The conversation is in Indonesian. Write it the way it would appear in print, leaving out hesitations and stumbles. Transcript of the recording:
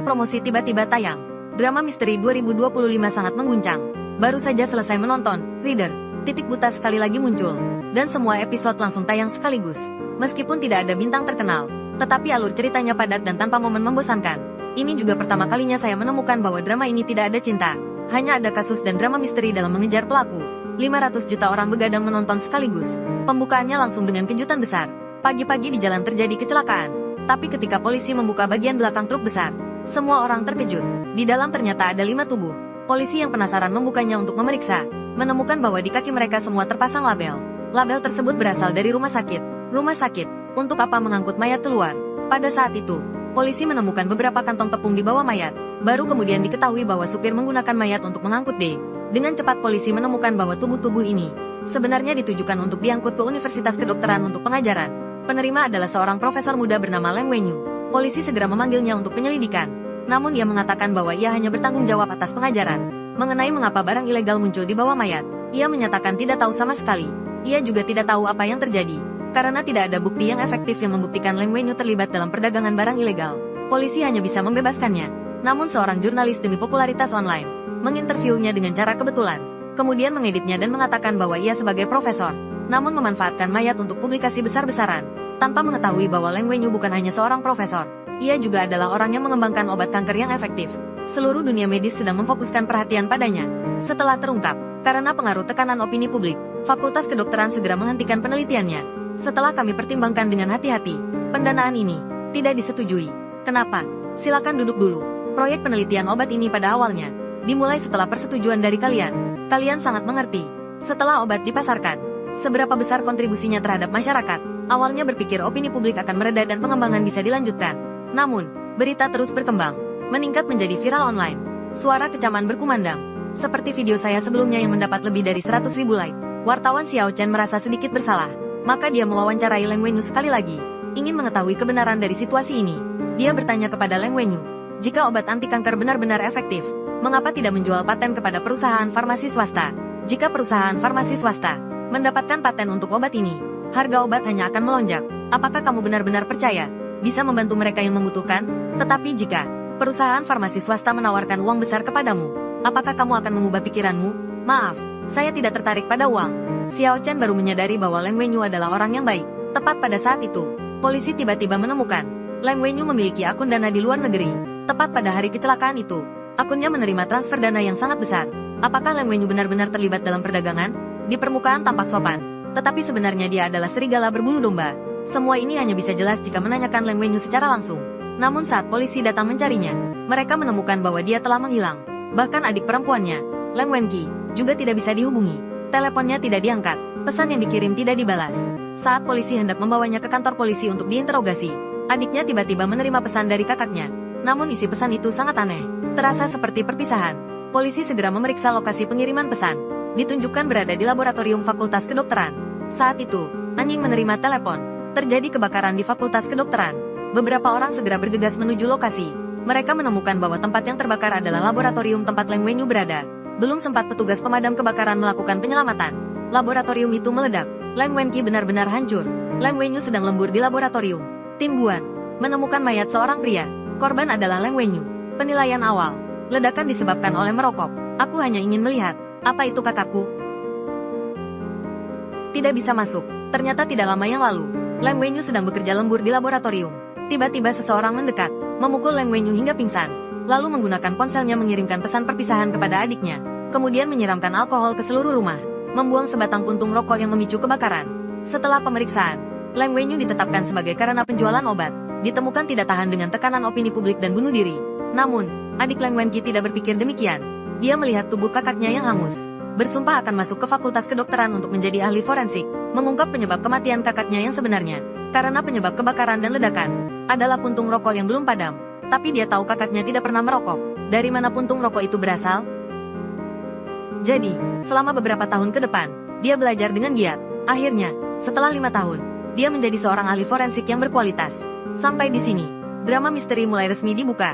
promosi tiba-tiba tayang. Drama misteri 2025 sangat mengguncang. Baru saja selesai menonton, reader, titik buta sekali lagi muncul. Dan semua episode langsung tayang sekaligus. Meskipun tidak ada bintang terkenal, tetapi alur ceritanya padat dan tanpa momen membosankan. Ini juga pertama kalinya saya menemukan bahwa drama ini tidak ada cinta. Hanya ada kasus dan drama misteri dalam mengejar pelaku. 500 juta orang begadang menonton sekaligus. Pembukaannya langsung dengan kejutan besar. Pagi-pagi di jalan terjadi kecelakaan. Tapi ketika polisi membuka bagian belakang truk besar, semua orang terkejut. Di dalam ternyata ada 5 tubuh. Polisi yang penasaran membukanya untuk memeriksa, menemukan bahwa di kaki mereka semua terpasang label. Label tersebut berasal dari rumah sakit. Rumah sakit, untuk apa mengangkut mayat keluar? Pada saat itu, polisi menemukan beberapa kantong tepung di bawah mayat. Baru kemudian diketahui bahwa supir menggunakan mayat untuk mengangkut D. Dengan cepat polisi menemukan bahwa tubuh-tubuh ini sebenarnya ditujukan untuk diangkut ke Universitas Kedokteran untuk pengajaran. Penerima adalah seorang profesor muda bernama Leng Wenyu. Polisi segera memanggilnya untuk penyelidikan. Namun ia mengatakan bahwa ia hanya bertanggung jawab atas pengajaran. Mengenai mengapa barang ilegal muncul di bawah mayat, ia menyatakan tidak tahu sama sekali. Ia juga tidak tahu apa yang terjadi. Karena tidak ada bukti yang efektif yang membuktikan Leng Wenyu terlibat dalam perdagangan barang ilegal, polisi hanya bisa membebaskannya. Namun seorang jurnalis demi popularitas online menginterviunya dengan cara kebetulan, kemudian mengeditnya dan mengatakan bahwa ia sebagai profesor, namun memanfaatkan mayat untuk publikasi besar-besaran, tanpa mengetahui bahwa Leng Wenyu bukan hanya seorang profesor, ia juga adalah orang yang mengembangkan obat kanker yang efektif. Seluruh dunia medis sedang memfokuskan perhatian padanya. Setelah terungkap, karena pengaruh tekanan opini publik, Fakultas Kedokteran segera menghentikan penelitiannya. Setelah kami pertimbangkan dengan hati-hati, pendanaan ini tidak disetujui. Kenapa? Silakan duduk dulu. Proyek penelitian obat ini pada awalnya dimulai setelah persetujuan dari kalian. Kalian sangat mengerti. Setelah obat dipasarkan, seberapa besar kontribusinya terhadap masyarakat? Awalnya berpikir opini publik akan mereda dan pengembangan bisa dilanjutkan. Namun, berita terus berkembang, meningkat menjadi viral online. Suara kecaman berkumandang. Seperti video saya sebelumnya yang mendapat lebih dari 100.000 like. Wartawan Xiao Chen merasa sedikit bersalah. Maka dia mewawancarai Leng Wenyu sekali lagi, ingin mengetahui kebenaran dari situasi ini. Dia bertanya kepada Leng Wenyu, jika obat anti kanker benar-benar efektif, mengapa tidak menjual paten kepada perusahaan farmasi swasta? Jika perusahaan farmasi swasta mendapatkan paten untuk obat ini, harga obat hanya akan melonjak. Apakah kamu benar-benar percaya bisa membantu mereka yang membutuhkan? Tetapi jika perusahaan farmasi swasta menawarkan uang besar kepadamu, apakah kamu akan mengubah pikiranmu? Maaf, saya tidak tertarik pada uang. Xiao Chen baru menyadari bahwa Leng Wenyu adalah orang yang baik. Tepat pada saat itu, polisi tiba-tiba menemukan Leng Wenyu memiliki akun dana di luar negeri. Tepat pada hari kecelakaan itu, akunnya menerima transfer dana yang sangat besar. Apakah Leng Wenyu benar-benar terlibat dalam perdagangan? Di permukaan tampak sopan, tetapi sebenarnya dia adalah serigala berbulu domba. Semua ini hanya bisa jelas jika menanyakan Leng Wenyu secara langsung. Namun saat polisi datang mencarinya, mereka menemukan bahwa dia telah menghilang. Bahkan adik perempuannya, Leng Wenqi, juga tidak bisa dihubungi. Teleponnya tidak diangkat, pesan yang dikirim tidak dibalas. Saat polisi hendak membawanya ke kantor polisi untuk diinterogasi, adiknya tiba-tiba menerima pesan dari kakaknya. Namun isi pesan itu sangat aneh, terasa seperti perpisahan. Polisi segera memeriksa lokasi pengiriman pesan. Ditunjukkan berada di laboratorium Fakultas Kedokteran. Saat itu, anjing menerima telepon. Terjadi kebakaran di Fakultas Kedokteran. Beberapa orang segera bergegas menuju lokasi. Mereka menemukan bahwa tempat yang terbakar adalah laboratorium tempat Leng Wenyu berada. Belum sempat petugas pemadam kebakaran melakukan penyelamatan, laboratorium itu meledak. Leng Wenqi benar-benar hancur. Leng Wenyu sedang lembur di laboratorium. Tim Guan menemukan mayat seorang pria. Korban adalah Leng Wenyu. Penilaian awal, ledakan disebabkan oleh merokok. Aku hanya ingin melihat, apa itu kakakku? Tidak bisa masuk. Ternyata tidak lama yang lalu, Leng Wenyu sedang bekerja lembur di laboratorium. Tiba-tiba seseorang mendekat, memukul Leng Wenyu hingga pingsan. Lalu menggunakan ponselnya mengirimkan pesan perpisahan kepada adiknya. Kemudian menyiramkan alkohol ke seluruh rumah. Membuang sebatang puntung rokok yang memicu kebakaran. Setelah pemeriksaan, Leng Wenyu ditetapkan sebagai karena penjualan obat. Ditemukan tidak tahan dengan tekanan opini publik dan bunuh diri. Namun, adik Leng Wenqi tidak berpikir demikian. Dia melihat tubuh kakaknya yang hangus. Bersumpah akan masuk ke Fakultas Kedokteran untuk menjadi ahli forensik. Mengungkap penyebab kematian kakaknya yang sebenarnya. Karena penyebab kebakaran dan ledakan adalah puntung rokok yang belum padam. Tapi dia tahu kakaknya tidak pernah merokok. Dari mana puntung rokok itu berasal? Jadi, selama beberapa tahun ke depan, dia belajar dengan giat. Akhirnya, setelah 5 tahun, dia menjadi seorang ahli forensik yang berkualitas. Sampai di sini, drama misteri mulai resmi dibuka.